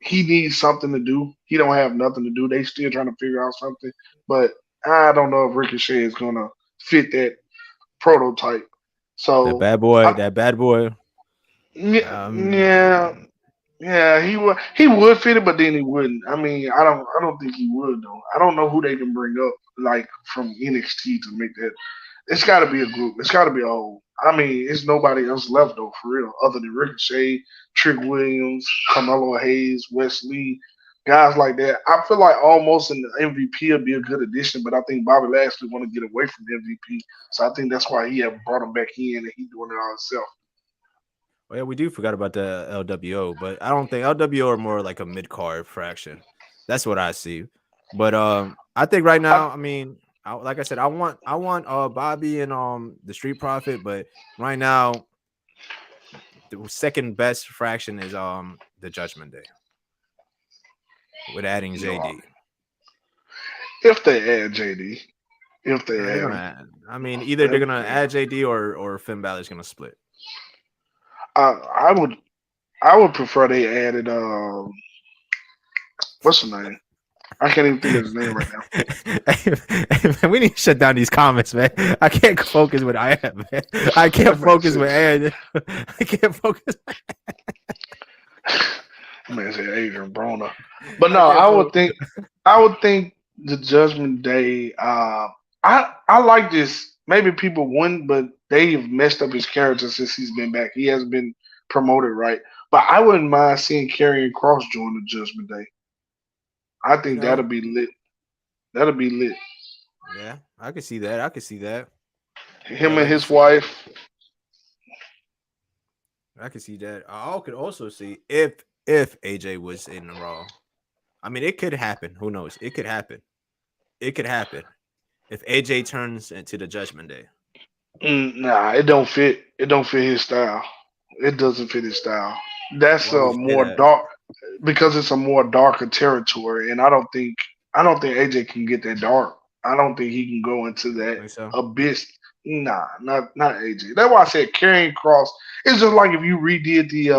he needs something to do. He don't have nothing to do. They still trying to figure out something, but I don't know if Ricochet is gonna fit that prototype. So that bad boy. Yeah, he would fit it, but then he wouldn't. I don't think he would though. I don't know who they can bring up like from NXT to make that. It's got to be a group. It's got to be a whole. It's nobody else left though for real, other than Ricochet, Trick Williams, Carmelo Hayes, Wesley, guys like that. I feel like almost in the MVP would be a good addition, but I think Bobby Lashley want to get away from the MVP, so I think that's why he have brought him back in and he doing it all himself. Oh, yeah, we do forgot about the LWO, but I don't think LWO are more like a mid-card fraction. That's what I see. But I think right now, like I said, I want Bobby and the Street Profit, but right now the second best fraction is the Judgment Day with adding JD. If they add JD, if they They're add gonna him. add. I mean, either they're gonna add JD or Finn Balor's gonna split. I would prefer they added what's his name? I can't even think of his name right now. Hey, man, we need to shut down these comments, man. I can't focus with I am, man. I can't focus with Aaron. I can't focus. Man said Adrian Broner. But no, I would think the Judgment Day. I like this. Maybe people wouldn't, but they've messed up his character since he's been back. He hasn't been promoted right. But I wouldn't mind seeing Karrion Kross join the Judgment Day. I think that'll be lit. That'll be lit. Yeah, I can see that. I can see that. Him and his wife. I can see that. I could also see if AJ was in the Raw. I mean, it could happen. Who knows? It could happen. It could happen if AJ turns into the Judgment Day. Nah, it don't fit. It don't fit his style. It doesn't fit his style. That's a more dark because it's a more darker territory, and I don't think AJ can get that dark. I don't think he can go into that abyss. Nah, not AJ. That's why I said Karrion Kross. It's just like if you redid the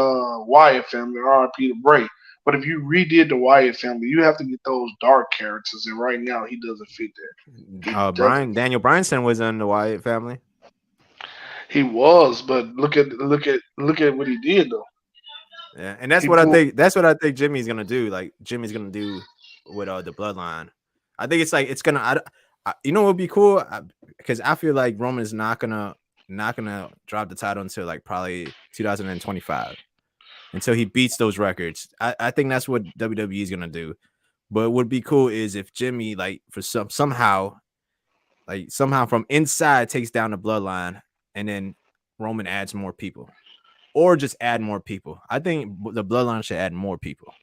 Wyatt family, RIP to Bray. But if you redid the Wyatt family, you have to get those dark characters, and right now he doesn't fit that. Daniel Bryanson was in the Wyatt family. He was, but look at what he did though. Yeah, and that's what I think. That's what I think Jimmy's gonna do. Like Jimmy's gonna do with the Bloodline. I think it's like it's gonna. You know what would be cool? Because I feel like Roman is not gonna drop the title until like probably 2025, until he beats those records. I think that's what WWE is gonna do. But what would be cool is if Jimmy like for somehow from inside takes down the Bloodline, and then Roman adds more people. Or just add more people. I think the Bloodline should add more people.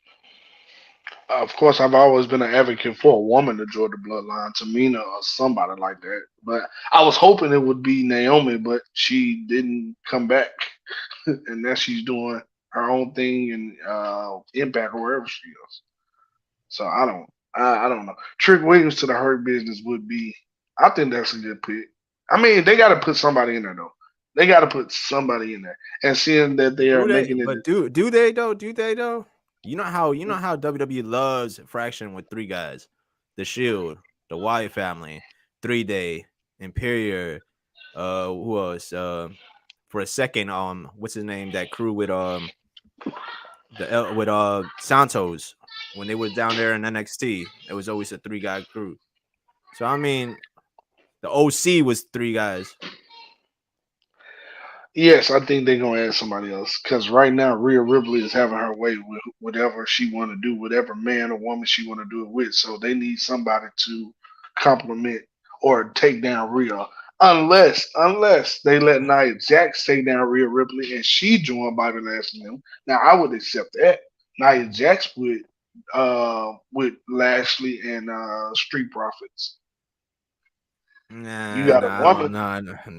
Of course, I've always been an advocate for a woman to join the Bloodline, Tamina or somebody like that. But I was hoping it would be Naomi, but she didn't come back, and now she's doing her own thing in Impact or wherever she is. So I don't know. Trick Williams to the Hurt Business would be. I think that's a good pick. I mean, they got to put somebody in there though. They got to put somebody in there, and seeing that they are making it. But do they though? Do they though? You know how WWE loves fraction with three guys: the Shield, the Wyatt family, 3-Day, Imperial. Who else? For a second, what's his name? That crew with Santos when they were down there in NXT. It was always a 3-guy crew. So I mean, the OC was 3 guys. Yes, I think they're gonna add somebody else because right now Rhea Ripley is having her way with whatever she want to do, whatever man or woman she want to do it with. So they need somebody to complement or take down Rhea, unless they let Nia Jax take down Rhea Ripley and she join Bobby Lashley. Now I would accept that. Nia Jax with Lashley and Street Profits. Nah, you got a woman.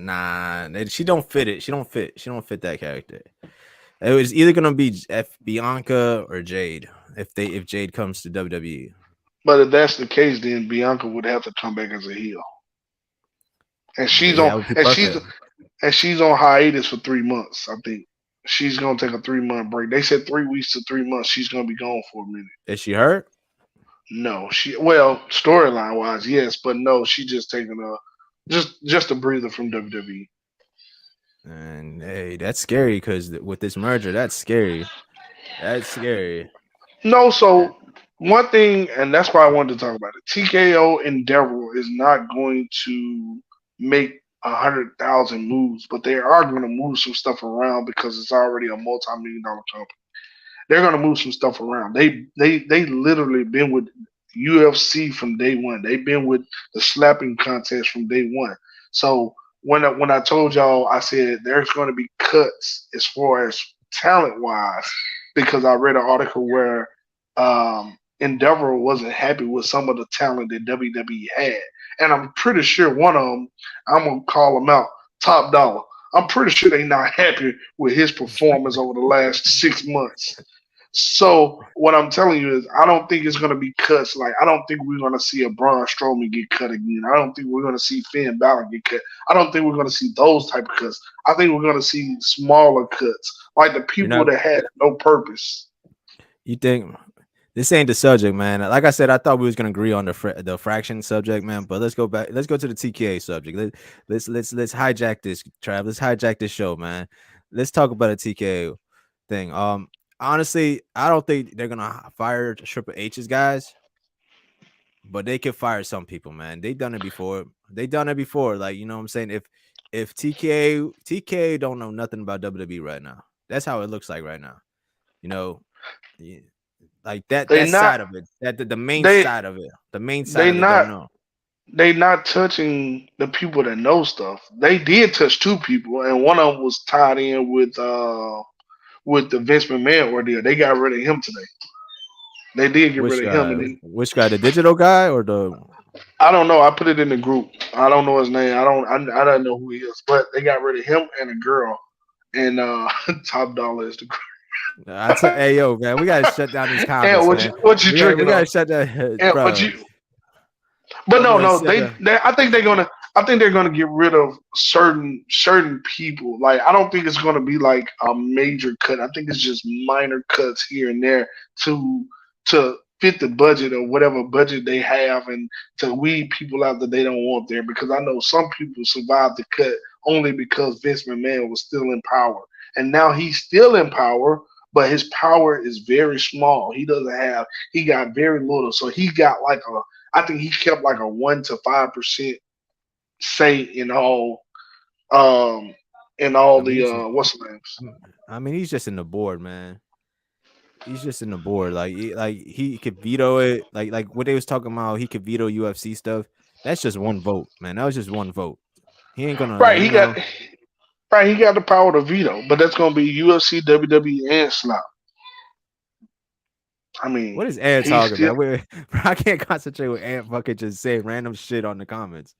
Nah. She don't fit it. She don't fit that character. It was either gonna be Bianca or Jade if Jade comes to WWE. But if that's the case, then Bianca would have to come back as a heel. And she's on hiatus for 3 months. I think she's gonna take a 3-month break. They said 3 weeks to 3 months. She's gonna be gone for a minute. Is she hurt? No, storyline wise, yes, but no, she just taking just a breather from WWE. And hey, that's scary because with this merger, that's scary. That's scary. No, so one thing, and that's why I wanted to talk about it. TKO Endeavor is not going to make 100,000 moves, but they are going to move some stuff around because it's already a multi-million-dollar company. They're going to move some stuff around. They literally been with UFC from day one. They've been with the slapping contest from day one. So when I told y'all, I said there's going to be cuts as far as talent-wise because I read an article where Endeavor wasn't happy with some of the talent that WWE had. And I'm pretty sure one of them, I'm going to call him out, Top Dollar. I'm pretty sure they're not happy with his performance over the last 6 months. So what I'm telling you is, I don't think it's gonna be cuts. Like I don't think we're gonna see a Braun Strowman get cut again. I don't think we're gonna see Finn Balor get cut. I don't think we're gonna see those type of cuts. I think we're gonna see smaller cuts, like the You people know, that had no purpose. you think this ain't the subject, man. Like I said, I thought we was gonna agree on the fraction subject, man. But let's go back. Let's go to the TKA subject. Let's hijack this, Trav. Let's hijack this show, man. Let's talk about a TKA thing. Honestly, I don't think they're gonna fire Triple H's guys, but they could fire some people, man. They've done it before. Like, you know what I'm saying? If TKA don't know nothing about WWE right now. That's how it looks like right now. You know, yeah, like that They side not. of it, that the main They side of it, they don't not. know. They not touching the people that know stuff. They did touch two people, and one of them was tied in with the Vince McMahon ordeal. They got rid of him today. They did get Which rid of him, guy? and then Which guy? The digital guy or the? I don't know. I put it in the group. I don't know his name. I don't know who he is, but they got rid of him and a girl. And Top Dollar is the girl. Hey yo, man, we gotta shut down these And comments, man. what you We drinking gotta on? shut that, And what bro. you? But I'm no, gonna no. shut They, that. they I think they're gonna. I think they're gonna get rid of certain people. Like I don't think it's gonna be like a major cut. I think it's just minor cuts here and there to fit the budget or whatever budget they have, and to weed people out that they don't want there. Because I know some people survived the cut only because Vince McMahon was still in power, and now he's still in power, but his power is very small. He doesn't have. He got very little, so he got like a. I think he kept like a 1 to 5% say in all I mean, the what's the names. he's just in the board, man. He's just in the board. Like he could veto it. Like what they was talking about, he could veto UFC stuff. That's just one vote, man. That was just one vote. He ain't gonna, Right, you he know. got right. He got the power to veto, but that's gonna be UFC, WWE, and Slap. I mean, What is Ant he's talking still about? Bro, I can't concentrate with Ant fucking just saying random shit on the comments.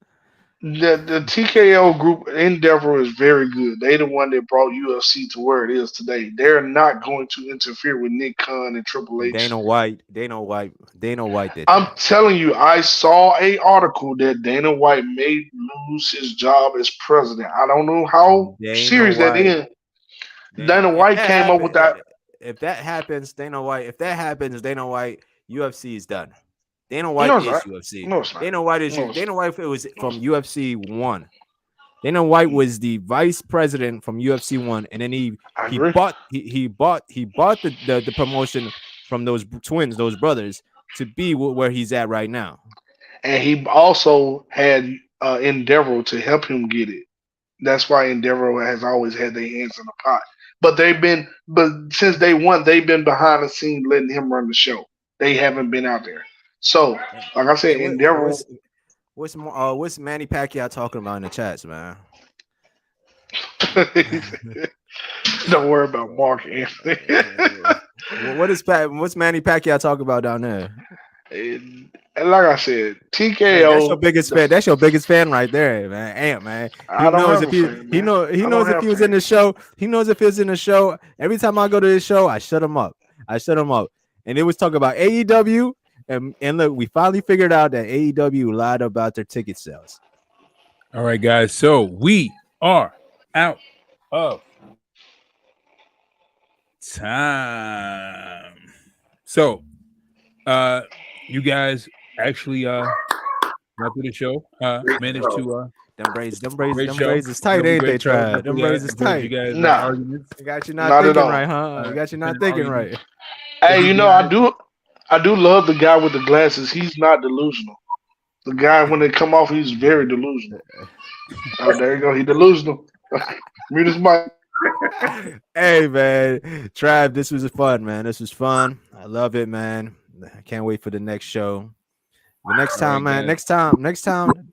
the TKO group Endeavor is very good. They the one that brought UFC to where it is today. They're not going to interfere with Nick Khan and Triple H. Dana White did I'm that. telling you, I saw a article that Dana White may lose his job as president. I don't know how Dana serious that White. is. Dana If White that came up with that. happens, Dana White. If that happens, Dana White, UFC is done. Dana No, White it's is not. UFC. No, it's not. Dana White is No, it's Dana White. It was not. from UFC 1. Dana White was the vice president from UFC 1, and then he I agree. bought the promotion from those twins, those brothers, to be where he's at right now. And he also had Endeavor to help him get it. That's why Endeavor has always had their hands in the pot. But since day one, they've been behind the scenes letting him run the show. They haven't been out there. So, like I said, Hey, Endeavor. what's Manny Pacquiao talking about in the chats, man? Don't worry about Mark Anthony. What's Manny Pacquiao talking about down there? And like I said, TKO. Man, that's your biggest fan. That's your biggest fan right there, man. Ant, man. I don't have a fan, He man. knows if he was in the show. He knows if he was in the show. Every time I go to this show, I shut him up. And it was talking about AEW. And look, we finally figured out that AEW lied about their ticket sales. All right, guys. So we are out of time. So you guys actually got through the show. Managed to Them braids is tight, Really ain't they, great show. Trav? Them braids is Hopefully you tight. guys Nah. arguments. You got you Not not at thinking all. right, huh? You got you not thinking right. Hey, you know, I do love the guy with the glasses. He's not delusional. The guy, when they come off, he's very delusional. Oh, there you go. He delusional. Mute his mic. Hey man, Trav, this was fun, man. This was fun. I love it, man. I can't wait for the next show. But next time, man, next time,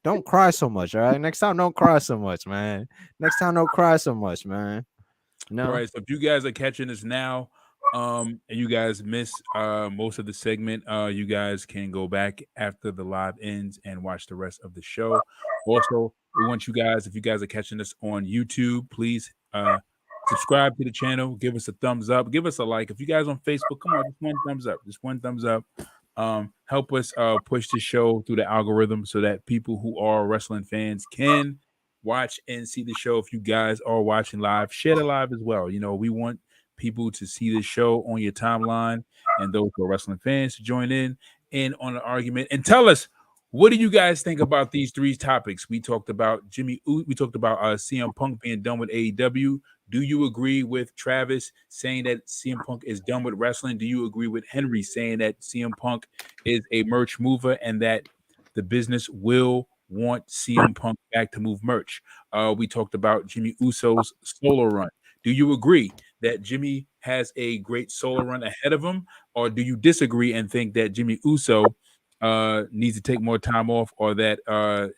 don't cry so much, all right? Next time, don't cry so much, man. Next time, don't cry so much, man. No. All right, so if you guys are catching this now, and you guys miss most of the segment, you guys can go back after the live ends and watch the rest of the show. Also, we want you guys, if you guys are catching this on YouTube, please subscribe to the channel, give us a thumbs up, give us a like. If you guys on Facebook, come on, just one thumbs up, just one thumbs up. Help us push the show through the algorithm so that people who are wrestling fans can watch and see the show. If you guys are watching live, share the live as well. You know, we want people to see the show on your timeline, and those who are wrestling fans to join in on an argument and tell us, what do you guys think about these three topics? We talked about we talked about CM Punk being done with AEW. Do you agree with Travis saying that CM Punk is done with wrestling? Do you agree with Henry saying that CM Punk is a merch mover and that the business will want CM Punk back to move merch? We talked about Jimmy Uso's solo run. Do you agree that Jimmy has a great solo run ahead of him, or do you disagree and think that Jimmy Uso needs to take more time off, or that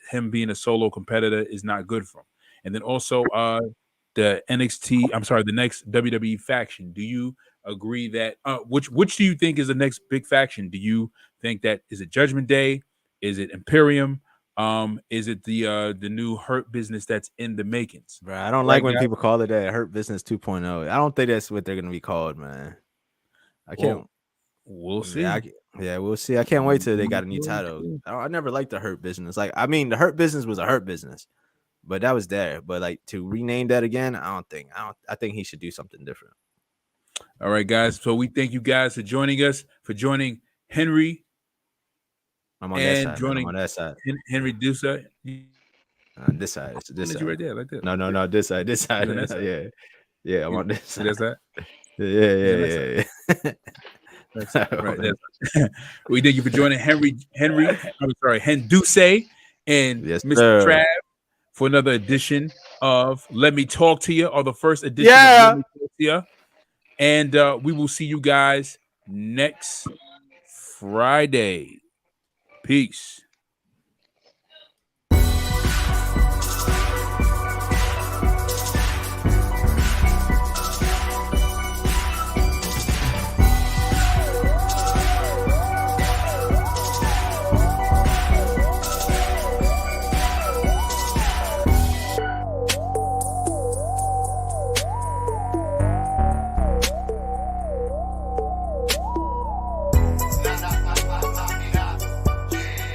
him being a solo competitor is not good for him? And then also the next WWE faction. Do you agree that which do you think is the next big faction? Do you think that is it Judgment Day? Is it Imperium? Is it the new Hurt Business that's in the makings? Bro, I don't like when people call it that Hurt Business 2.0. I don't think that's what they're gonna be called, man. I can't. We'll see. Yeah, we'll see. I can't wait till they got a new title. I never liked the Hurt Business. Like, I mean, the Hurt Business was a Hurt Business, but that was there. But like to rename that again, I think he should do something different. All right, guys. So we thank you guys for joining us, for joining Henry. I'm on that side. I'm on that side. Henry Dusa. This side. It's this side. You right there, like that. No. This side. This side. Yeah. I'm on this side. That's that. Yeah. That's right. We thank you for joining Henry. I'm sorry, Henduce and Mr. Trav for another edition of Let Me Talk to You, or the first edition of Let Me Talk to You. And we will see you guys next Friday. Peace.